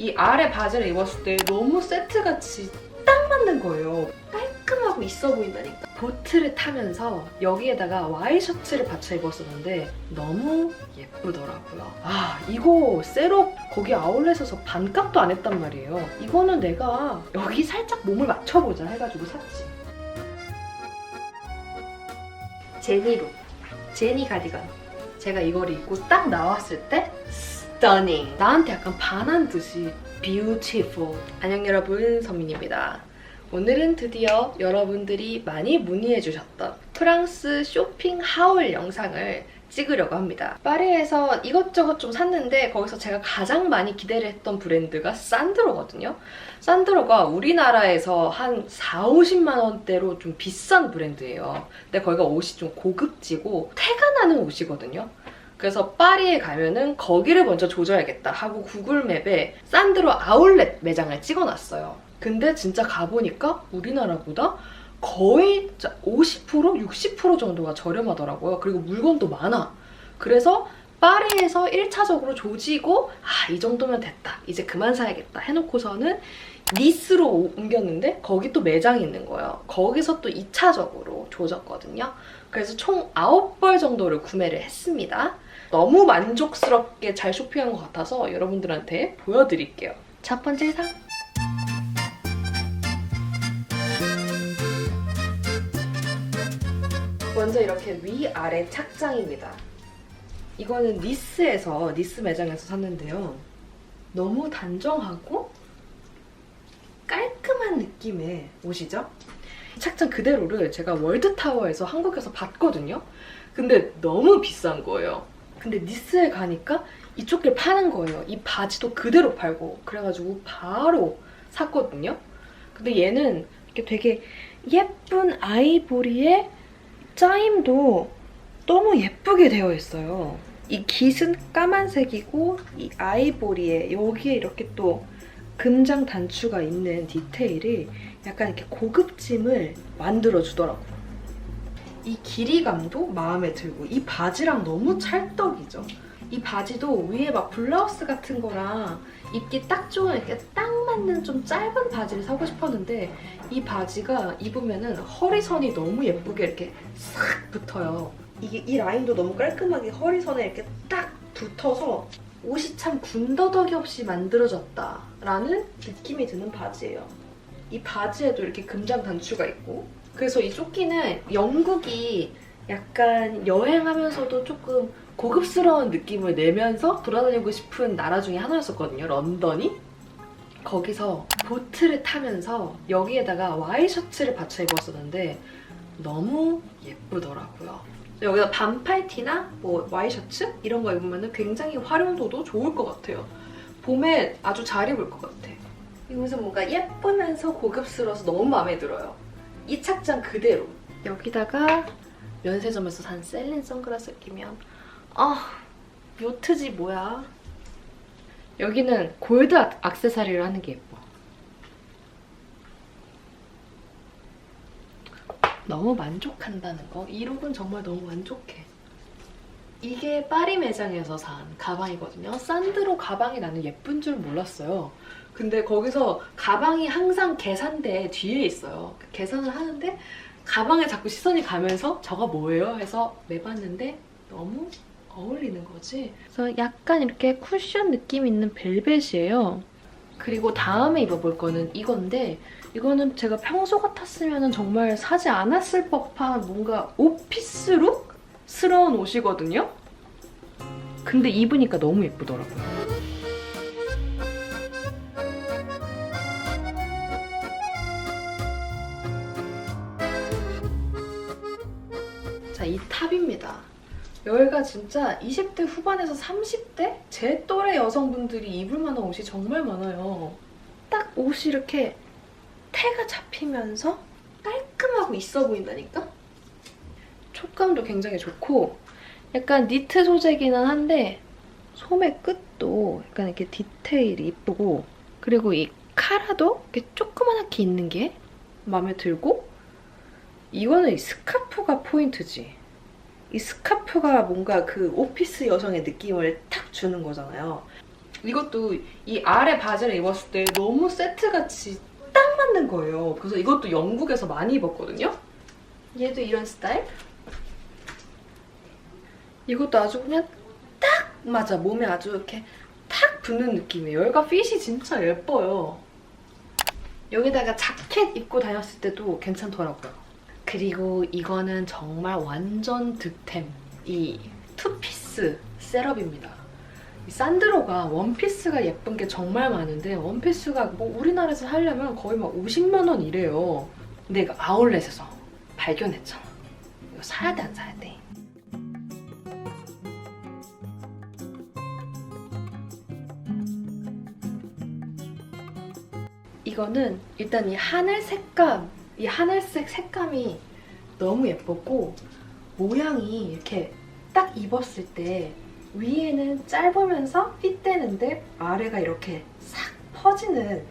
이 아래 바지를 입었을 때 너무 세트같이 딱 맞는 거예요. 깔끔하고 있어 보인다니까. 보트를 타면서 여기에다가 와이셔츠를 받쳐 입었었는데 너무 예쁘더라고요. 아, 이거 셋업 거기 아울렛에서 반값도 안 했단 말이에요. 이거는 내가 여기 살짝 몸을 맞춰보자 해가지고 샀지. 제니룩, 제니 가디건. 제가 이걸 입고 딱 나왔을 때 stunning. 나한테 약간 반한 듯이 beautiful. 안녕 여러분, 선민입니다. 오늘은 드디어 여러분들이 많이 문의해주셨던 프랑스 쇼핑 하울 영상을 찍으려고 합니다. 파리에서 이것저것 좀 샀는데 거기서 제가 가장 많이 기대를 했던 브랜드가 산드로거든요. 산드로가 우리나라에서 한 4, 50만 원대로 좀 비싼 브랜드예요. 근데 거기가 옷이 좀 고급지고 태가 나는 옷이거든요. 그래서 파리에 가면은 거기를 먼저 조져야겠다 하고 구글맵에 산드로 아울렛 매장을 찍어놨어요. 근데 진짜 가보니까 우리나라보다 거의 50%? 60% 정도가 저렴하더라고요. 그리고 물건도 많아. 그래서 파리에서 1차적으로 조지고 이 정도면 됐다. 이제 그만 사야겠다 해놓고서는 니스로 옮겼는데 거기 또 매장이 있는 거예요. 거기서 또 2차적으로 조졌거든요. 그래서 총 9벌 정도를 구매를 했습니다. 너무 만족스럽게 잘 쇼핑한 것 같아서 여러분들한테 보여드릴게요. 첫 번째 상! 먼저 이렇게 위아래 착장입니다. 이거는 니스에서, 니스 매장에서 샀는데요. 너무 단정하고 깔끔한 느낌의 옷이죠? 착장 그대로를 제가 월드타워에서 한국에서 봤거든요. 근데 너무 비싼 거예요. 근데 니스에 가니까 이쪽 길 파는 거예요. 이 바지도 그대로 팔고. 그래가지고 바로 샀거든요. 근데 얘는 이렇게 되게 예쁜 아이보리에 짜임도 너무 예쁘게 되어 있어요. 이 깃은 까만색이고 이 아이보리에 여기에 이렇게 또 금장 단추가 있는 디테일이 약간 이렇게 고급짐을 만들어주더라고요. 이 길이감도 마음에 들고 이 바지랑 너무 찰떡이죠. 이 바지도 위에 막 블라우스 같은 거랑 입기 딱 좋은 이렇게 딱 맞는 좀 짧은 바지를 사고 싶었는데 이 바지가 입으면은 허리선이 너무 예쁘게 이렇게 싹 붙어요. 이게 이 라인도 너무 깔끔하게 허리선에 이렇게 딱 붙어서 옷이 참 군더더기 없이 만들어졌다라는 느낌이 드는 바지예요. 이 바지에도 이렇게 금장 단추가 있고 그래서 이 조끼는 영국이 약간 여행하면서도 조금 고급스러운 느낌을 내면서 돌아다니고 싶은 나라 중에 하나였었거든요. 런던이. 거기서 보트를 타면서 여기에다가 와이셔츠를 받쳐 입었었는데 너무 예쁘더라고요. 여기다 반팔티나 뭐 와이셔츠 이런 거 입으면 굉장히 활용도도 좋을 것 같아요. 봄에 아주 잘 입을 것 같아. 이러면서 뭔가 예쁘면서 고급스러워서 너무 마음에 들어요. 이 착장 그대로. 여기다가 면세점에서 산 셀린 선글라스 끼면 요트지 뭐야. 여기는 골드 액세서리를 하는 게 예뻐. 너무 만족한다는 거. 이 룩은 정말 너무 만족해. 이게 파리 매장에서 산 가방이거든요. 산드로 가방이 나는 예쁜 줄 몰랐어요. 근데 거기서 가방이 항상 계산대 뒤에 있어요. 계산을 하는데 가방에 자꾸 시선이 가면서 저거 뭐예요? 해서 매봤는데 너무 어울리는 거지. 그래서 약간 이렇게 쿠션 느낌 있는 벨벳이에요. 그리고 다음에 입어볼 거는 이건데 이거는 제가 평소 같았으면 정말 사지 않았을 법한 뭔가 오피스룩스러운 옷이거든요. 근데 입으니까 너무 예쁘더라고요. 자, 이 탑입니다. 여기가 진짜 20대 후반에서 30대? 제 또래 여성분들이 입을 만한 옷이 정말 많아요. 딱 옷이 이렇게 태가 잡히면서 깔끔하고 있어 보인다니까? 촉감도 굉장히 좋고 약간 니트 소재기는 한데 소매 끝도 약간 이렇게 디테일이 이쁘고 그리고 이 카라도 이렇게 조그맣게 있는 게 마음에 들고 이거는 이 스카프가 포인트지. 이 스카프가 뭔가 그 오피스 여성의 느낌을 탁 주는 거잖아요. 이것도 이 아래 바지를 입었을 때 너무 세트같이 딱 맞는 거예요. 그래서 이것도 영국에서 많이 입었거든요. 얘도 이런 스타일. 이것도 아주 그냥 딱 맞아. 몸에 아주 이렇게 탁 붙는 느낌이에요. 여기가 핏이 진짜 예뻐요. 여기다가 자켓 입고 다녔을 때도 괜찮더라고요. 그리고 이거는 정말 완전 득템. 이 투피스 셋업입니다. 이 산드로가 원피스가 예쁜 게 정말 많은데 원피스가 뭐 우리나라에서 하려면 거의 막 50만 원 이래요. 근데 이거 아울렛에서 발견했잖아. 이거 사야 돼, 안 사야 돼? 이거는 일단 이 하늘 색감, 이 하늘색 색감이 너무 예뻤고 모양이 이렇게 딱 입었을 때 위에는 짧으면서 핏되는데 아래가 이렇게 싹 퍼지는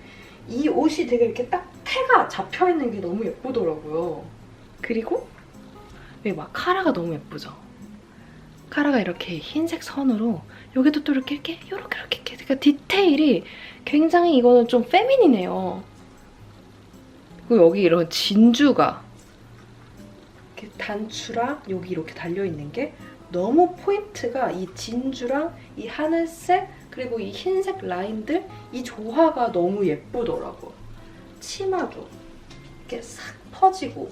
이 옷이 되게 이렇게 딱 태가 잡혀있는 게 너무 예쁘더라고요. 그리고 여기 막 카라가 너무 예쁘죠? 카라가 이렇게 흰색 선으로 여기도 또 이렇게 이렇게 그러니까 디테일이 굉장히 이거는 좀 페미닌해요. 그리고 여기 이런 진주가 이렇게 단추랑 여기 이렇게 달려있는 게 너무 포인트가 이 진주랑 이 하늘색 그리고 이 흰색 라인들 이 조화가 너무 예쁘더라고요. 치마도 이렇게 싹 퍼지고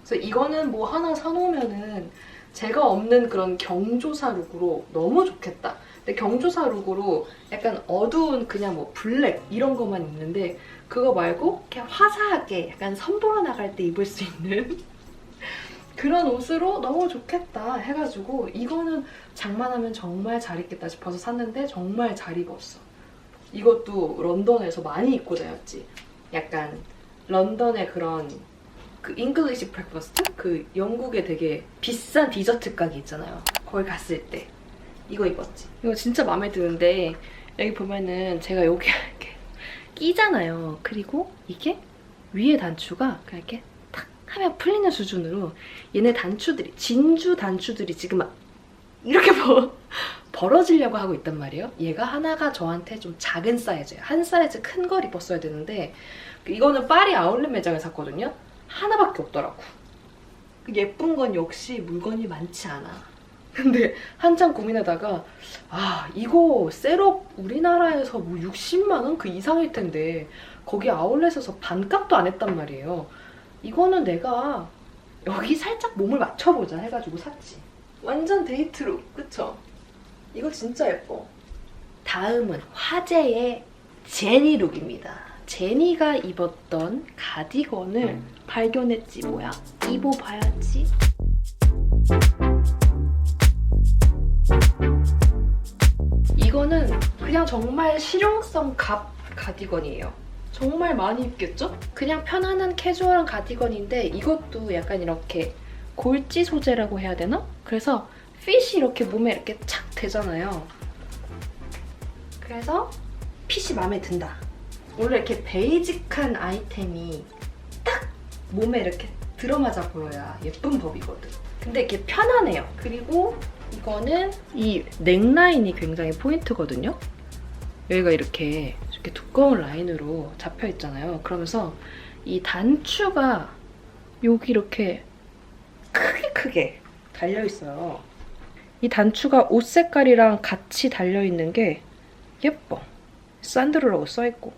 그래서 이거는 뭐 하나 사놓으면은 제가 없는 그런 경조사 룩으로 너무 좋겠다. 근데 경조사 룩으로 약간 어두운 그냥 뭐 블랙 이런 것만 입는데 그거 말고 그냥 화사하게 약간 선보러 나갈 때 입을 수 있는 그런 옷으로 너무 좋겠다 해가지고 이거는 장만하면 정말 잘 입겠다 싶어서 샀는데 정말 잘 입었어. 이것도 런던에서 많이 입고 다녔지. 약간 런던의 그런 그 잉글리시 브렉퍼스트? 그 영국에 되게 비싼 디저트 가게 있잖아요. 거기 갔을 때 이거 입었지. 이거 진짜 마음에 드는데 여기 보면은 제가 여기 이렇게 끼잖아요. 그리고 이게 위에 단추가 그냥 이렇게 탁 하면 풀리는 수준으로 얘네 단추들이 진주 단추들이 지금 막 이렇게 벌어지려고 하고 있단 말이에요. 얘가 하나가 저한테 좀 작은 사이즈예요. 한 사이즈 큰 걸 입었어야 되는데 이거는 파리 아울렛 매장에 샀거든요. 하나밖에 없더라고. 예쁜 건 역시 물건이 많지 않아. 근데 한참 고민하다가 아 이거 셋업 우리나라에서 뭐 60만 원 그 이상일 텐데 거기 아울렛에서 반값도 안 했단 말이에요. 이거는 내가 여기 살짝 몸을 맞춰보자 해가지고 샀지. 완전 데이트룩 그쵸? 이거 진짜 예뻐. 다음은 화제의 제니 룩입니다. 제니가 입었던 가디건을 발견했지 뭐야. 입어봐야지. 이거는 그냥 정말 실용성 갑 가디건이에요. 정말 많이 입겠죠? 그냥 편안한 캐주얼한 가디건인데 이것도 약간 이렇게 골지 소재라고 해야 되나? 그래서 핏이 이렇게 몸에 이렇게 착 되잖아요. 그래서 핏이 마음에 든다. 원래 이렇게 베이직한 아이템이 딱 몸에 이렇게 들어맞아 보여야 예쁜 법이거든. 근데 이렇게 편안해요. 그리고 이거는 이 넥라인이 굉장히 포인트거든요. 여기가 이렇게 두꺼운 라인으로 잡혀 있잖아요. 그러면서 이 단추가 여기 이렇게 크게 달려 있어요. 이 단추가 옷 색깔이랑 같이 달려 있는 게 예뻐. 산드로라고 써있고.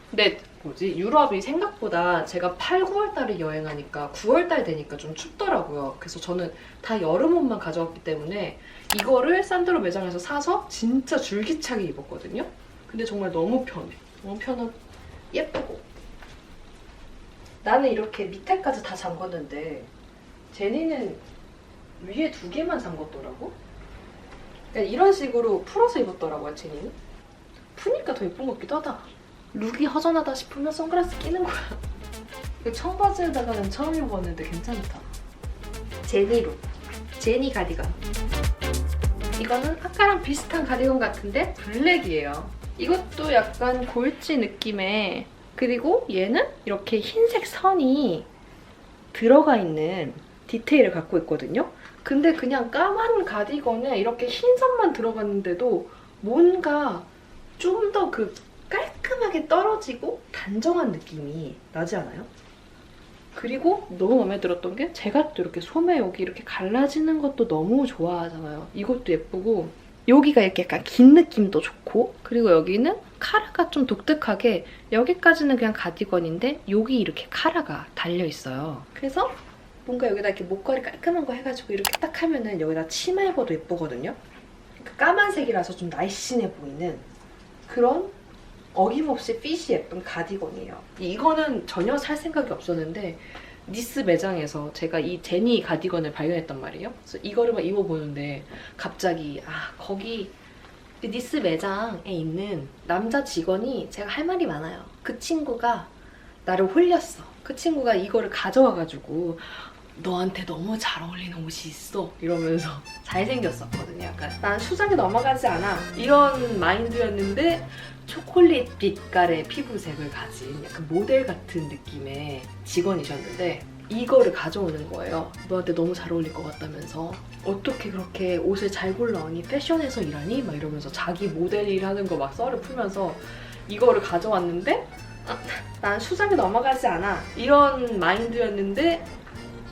근데 뭐지? 유럽이 생각보다 제가 8, 9월 달에 여행하니까 9월 달 되니까 좀 춥더라고요. 그래서 저는 다 여름 옷만 가져왔기 때문에 이거를 산드로 매장에서 사서 진짜 줄기차게 입었거든요. 근데 정말 너무 편해. 너무 편하고 예쁘고. 나는 이렇게 밑에까지 다 잠궜는데 제니는 위에 2개만 잠궜더라고. 그러니까 이런 식으로 풀어서 입었더라고요, 제니는. 푸니까 더 예쁜 것 같기도 하다. 룩이 허전하다 싶으면 선글라스 끼는 거야. 이 청바지에다가는 처음 입어봤는데 괜찮다. 제니 룩. 제니 가디건. 이거는 아까랑 비슷한 가디건 같은데 블랙이에요. 이것도 약간 골지 느낌의 그리고 얘는 이렇게 흰색 선이 들어가 있는 디테일을 갖고 있거든요. 근데 그냥 까만 가디건에 이렇게 흰 선만 들어갔는데도 뭔가 좀 더 그 깔끔하게 떨어지고 단정한 느낌이 나지 않아요? 그리고 너무 마음에 들었던 게 제가 또 이렇게 소매 여기 이렇게 갈라지는 것도 너무 좋아하잖아요. 이것도 예쁘고 여기가 이렇게 약간 긴 느낌도 좋고 그리고 여기는 카라가 좀 독특하게 여기까지는 그냥 가디건인데 여기 이렇게 카라가 달려있어요. 그래서 뭔가 여기다 이렇게 목걸이 깔끔한 거 해가지고 이렇게 딱 하면은 여기다 치마 입어도 예쁘거든요. 그 까만색이라서 좀 날씬해 보이는 그런 어김없이 핏이 예쁜 가디건이에요. 이거는 전혀 살 생각이 없었는데 니스 매장에서 제가 이 제니 가디건을 발견했단 말이에요. 그래서 이거를 막 입어보는데 갑자기 거기 니스 매장에 있는 남자 직원이 제가 할 말이 많아요. 그 친구가 나를 홀렸어. 그 친구가 이거를 가져와가지고 너한테 너무 잘 어울리는 옷이 있어 이러면서 잘생겼었거든요. 약간 난 수작에 넘어가지 않아 이런 마인드였는데 초콜릿 빛깔의 피부색을 가진 약간 모델 같은 느낌의 직원이셨는데 이거를 가져오는 거예요. 너한테 너무 잘 어울릴 것 같다면서 어떻게 그렇게 옷을 잘 골라오니 패션에서 일하니? 막 이러면서 자기 모델 일하는 거 막 썰을 풀면서 이거를 가져왔는데 난 수작에 넘어가지 않아 이런 마인드였는데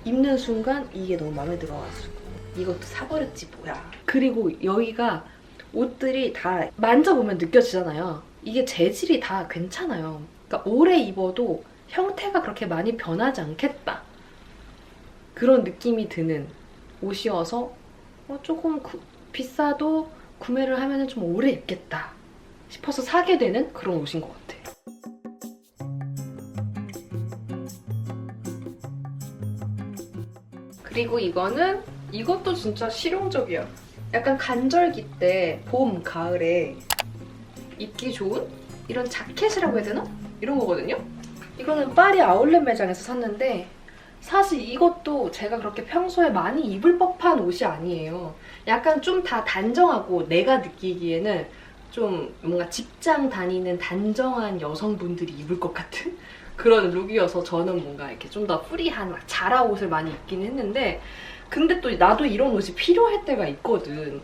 입는 순간 이게 너무 마음에 들어가지고 이것도 사버렸지 뭐야. 그리고 여기가 옷들이 다 만져보면 느껴지잖아요. 이게 재질이 다 괜찮아요. 그러니까 오래 입어도 형태가 그렇게 많이 변하지 않겠다. 그런 느낌이 드는 옷이어서 조금 비싸도 구매를 하면 좀 오래 입겠다 싶어서 사게 되는 그런 옷인 것 같아요. 그리고 이것도 진짜 실용적이야. 약간 간절기 때 봄, 가을에 입기 좋은 이런 자켓이라고 해야 되나? 이런 거거든요? 이거는 파리 아울렛 매장에서 샀는데 사실 이것도 제가 그렇게 평소에 많이 입을 법한 옷이 아니에요. 약간 좀 다 단정하고 내가 느끼기에는 좀 뭔가 직장 다니는 단정한 여성분들이 입을 것 같은 그런 룩이어서 저는 뭔가 이렇게 좀 더 프리한 막 자라 옷을 많이 입긴 했는데 근데 또 나도 이런 옷이 필요할 때가 있거든.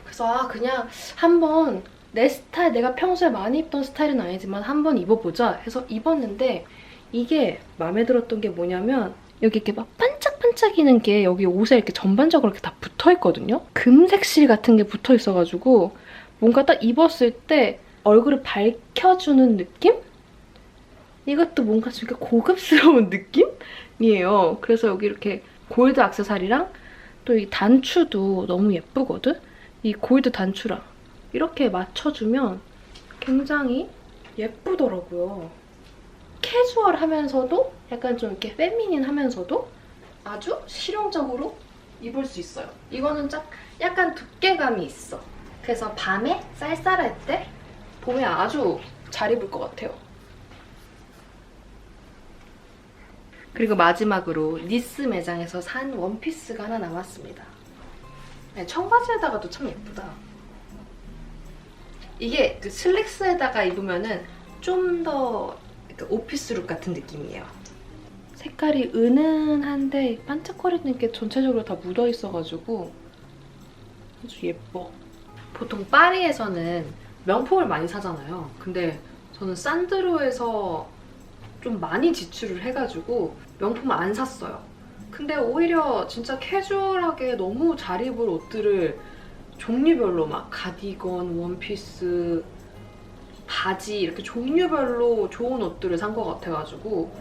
그래서 그냥 한번 내 스타일, 내가 평소에 많이 입던 스타일은 아니지만 한번 입어보자 해서 입었는데 이게 마음에 들었던 게 뭐냐면 여기 이렇게 막 반짝반짝이는 게 여기 옷에 이렇게 전반적으로 이렇게 다 붙어있거든요? 금색실 같은 게 붙어있어가지고 뭔가 딱 입었을 때 얼굴을 밝혀주는 느낌? 이것도 뭔가 좀 이렇게 고급스러운 느낌이에요. 그래서 여기 이렇게 골드 액세서리랑 또 이 단추도 너무 예쁘거든? 이 골드 단추랑 이렇게 맞춰주면 굉장히 예쁘더라고요. 캐주얼하면서도 약간 좀 이렇게 페미닌하면서도 아주 실용적으로 입을 수 있어요. 이거는 약간 두께감이 있어. 그래서 밤에 쌀쌀할 때 봄에 아주 잘 입을 것 같아요. 그리고 마지막으로 니스 매장에서 산 원피스가 하나 남았습니다. 청바지에다가도 참 예쁘다. 이게 그 슬랙스에다가 입으면은 좀 더 오피스룩 같은 느낌이에요. 색깔이 은은한데 반짝거리는 게 전체적으로 다 묻어있어가지고 아주 예뻐. 보통 파리에서는 명품을 많이 사잖아요. 근데 저는 산드로에서 좀 많이 지출을 해가지고 명품을 안 샀어요. 근데 오히려 진짜 캐주얼하게 너무 잘 입을 옷들을 종류별로 막 가디건, 원피스, 바지 이렇게 종류별로 좋은 옷들을 산 것 같아가지고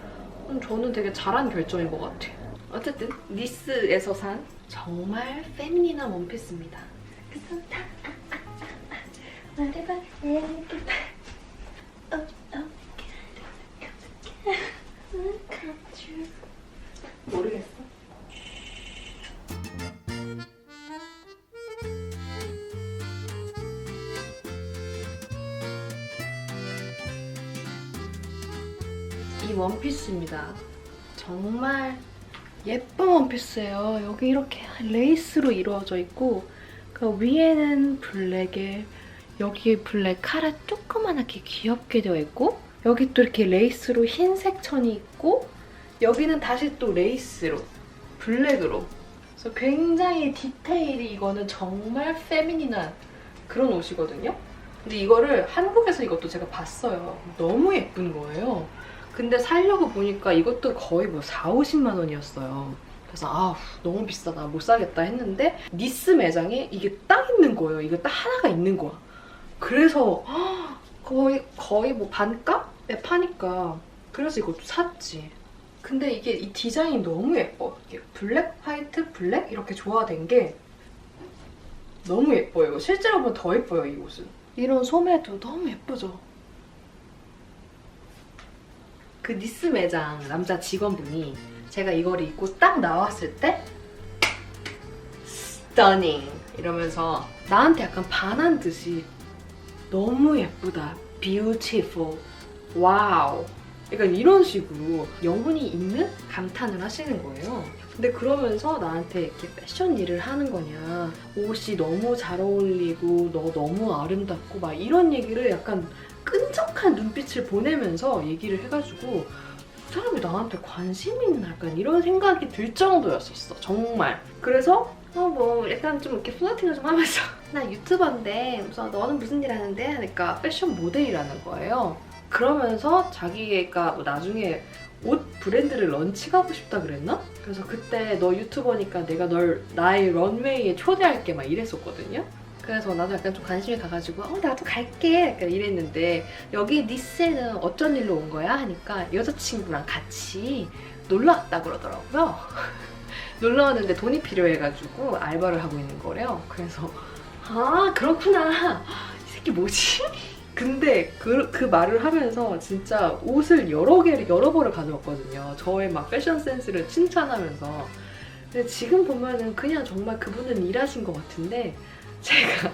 저는 되게 잘한 결정인 것 같아요. 어쨌든 니스에서 산 정말 페미닌한 원피스입니다. 모르겠어. 이 원피스입니다. 정말 예쁜 원피스예요. 여기 이렇게 레이스로 이루어져 있고 그 위에는 블랙에 여기 블랙 카라 조그만하게 귀엽게 되어 있고 여기 또 이렇게 레이스로 흰색 천이 있고 여기는 다시 또 레이스로 블랙으로 그래서 굉장히 디테일이 이거는 정말 페미닌한 그런 옷이거든요. 근데 이거를 한국에서 이것도 제가 봤어요. 너무 예쁜 거예요. 근데 살려고 보니까 이것도 거의 뭐 4, 50만 원이었어요. 그래서 아 너무 비싸다 못 사겠다 했는데 니스 매장에 이게 딱 있는 거예요. 이거 딱 하나가 있는 거야. 그래서 거의 뭐 반값에 파니까 그래서 이것도 샀지. 근데 이게 이 디자인이 너무 예뻐. 이게 블랙, 화이트, 블랙 이렇게 조화된 게 너무 예뻐요. 실제로 보면 더 예뻐요, 이 옷은. 이런 소매도 너무 예쁘죠? 그 니스 매장 남자 직원분이 제가 이거를 입고 딱 나왔을 때 stunning 이러면서 나한테 약간 반한 듯이 너무 예쁘다, beautiful, wow 약간 이런 식으로 영혼이 있는 감탄을 하시는 거예요. 근데 그러면서 나한테 이렇게 패션 일을 하는 거냐, 옷이 너무 잘 어울리고 너 너무 아름답고 막 이런 얘기를 약간 끈적한 눈빛을 보내면서 얘기를 해가지고 이 사람이 나한테 관심이 있나 약간 이런 생각이 들 정도였었어, 정말. 그래서 뭐 약간 좀 이렇게 플러팅을 좀 하면서 나 유튜버인데 그래서 너는 무슨 일 하는데? 하니까 패션 모델이라는 거예요. 그러면서 자기가 뭐 나중에 옷 브랜드를 런칭하고 싶다 그랬나? 그래서 그때 너 유튜버니까 내가 널 나의 런웨이에 초대할게 막 이랬었거든요. 그래서 나도 약간 좀 관심이 가가지고 나도 갈게 약간 이랬는데 여기 니스에는 어쩐 일로 온 거야? 하니까 여자친구랑 같이 놀러 왔다 그러더라고요. 놀러 왔는데 돈이 필요해가지고 알바를 하고 있는 거래요. 그래서 아 그렇구나, 이 새끼 뭐지? 근데 그 말을 하면서 진짜 옷을 여러 벌을 가져왔거든요. 저의 막 패션 센스를 칭찬하면서. 근데 지금 보면은 그냥 정말 그분은 일하신 것 같은데 제가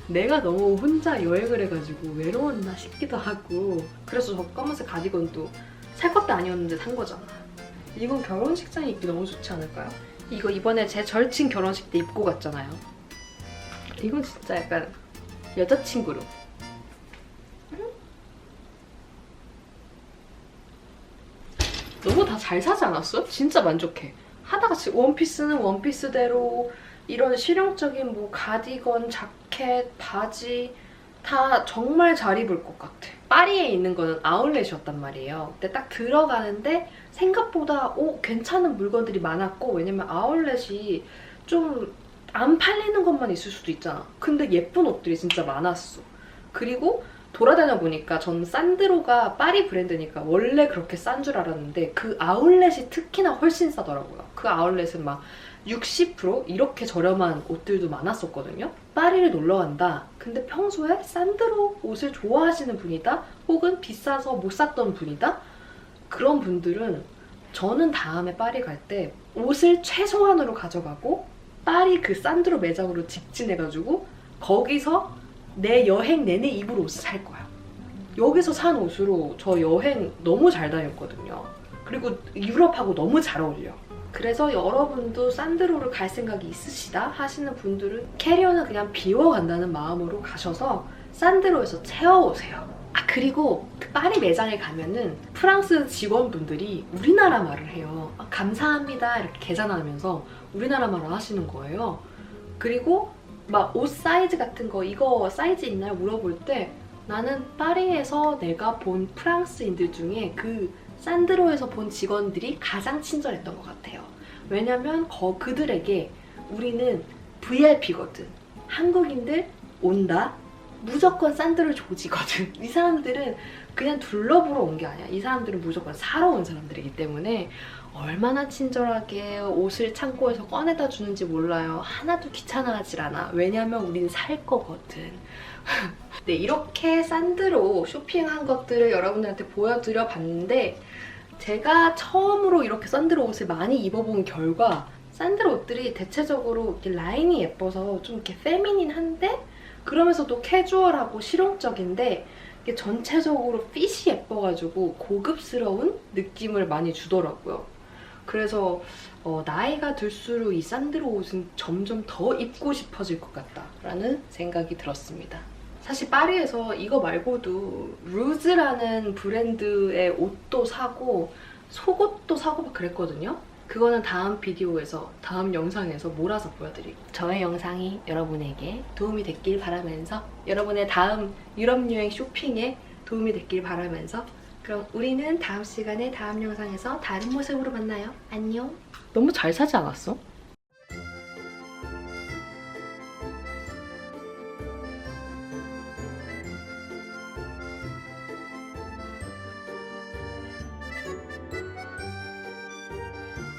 내가 너무 혼자 여행을 해가지고 외로웠나 싶기도 하고. 그래서 저 검은색 가디건도 살 것도 아니었는데 산 거잖아. 이건 결혼식장에 입기 너무 좋지 않을까요? 이거 이번에 제 절친 결혼식 때 입고 갔잖아요. 이건 진짜 약간 여자친구로. 너무 다 잘 사지 않았어? 진짜 만족해. 하나같이 원피스는 원피스대로 이런 실용적인 뭐 가디건, 자켓, 바지 다 정말 잘 입을 것 같아. 파리에 있는 거는 아울렛이었단 말이에요. 근데 딱 들어가는데 생각보다 괜찮은 물건들이 많았고, 왜냐면 아울렛이 좀 안 팔리는 것만 있을 수도 있잖아. 근데 예쁜 옷들이 진짜 많았어. 그리고 돌아다녀 보니까 전 산드로가 파리 브랜드니까 원래 그렇게 싼 줄 알았는데 그 아울렛이 특히나 훨씬 싸더라고요. 그 아울렛은 막 60% 이렇게 저렴한 옷들도 많았었거든요. 파리를 놀러 간다. 근데 평소에 산드로 옷을 좋아하시는 분이다, 혹은 비싸서 못 샀던 분이다, 그런 분들은 저는 다음에 파리 갈 때 옷을 최소한으로 가져가고 파리 그 산드로 매장으로 직진해가지고 거기서 내 여행 내내 입을 옷을 살 거야. 여기서 산 옷으로 저 여행 너무 잘 다녔거든요. 그리고 유럽하고 너무 잘 어울려. 그래서 여러분도 산드로를 갈 생각이 있으시다 하시는 분들은 캐리어는 그냥 비워간다는 마음으로 가셔서 산드로에서 채워오세요. 그리고 그 파리 매장에 가면은 프랑스 직원분들이 우리나라 말을 해요. 감사합니다 이렇게 계산하면서 우리나라 말을 하시는 거예요. 그리고 막 옷 사이즈 같은 거 이거 사이즈 있나요? 물어볼 때 나는 파리에서 내가 본 프랑스인들 중에 그 산드로에서 본 직원들이 가장 친절했던 것 같아요. 왜냐면 그들에게 우리는 VIP거든. 한국인들 온다? 무조건 산드로 조지거든. 이 사람들은 그냥 둘러보러 온 게 아니야. 이 사람들은 무조건 사러 온 사람들이기 때문에 얼마나 친절하게 옷을 창고에서 꺼내다 주는지 몰라요. 하나도 귀찮아하질 않아. 왜냐면 우린 살 거거든. 네, 이렇게 산드로 쇼핑한 것들을 여러분들한테 보여드려 봤는데 제가 처음으로 이렇게 산드로 옷을 많이 입어본 결과 산드로 옷들이 대체적으로 이렇게 라인이 예뻐서 좀 이렇게 페미닌한데 그러면서도 캐주얼하고 실용적인데 이게 전체적으로 핏이 예뻐가지고 고급스러운 느낌을 많이 주더라고요. 그래서 나이가 들수록 이 산드로 옷은 점점 더 입고 싶어질 것 같다라는 생각이 들었습니다. 사실 파리에서 이거 말고도 루즈라는 브랜드의 옷도 사고 속옷도 사고 막 그랬거든요. 그거는 다음 비디오에서, 다음 영상에서 몰아서 보여드리고, 저의 영상이 여러분에게 도움이 됐길 바라면서, 여러분의 다음 유럽 여행 쇼핑에 도움이 됐길 바라면서, 그럼 우리는 다음 시간에 다음 영상에서 다른 모습으로 만나요. 안녕. 너무 잘 사지 않았어?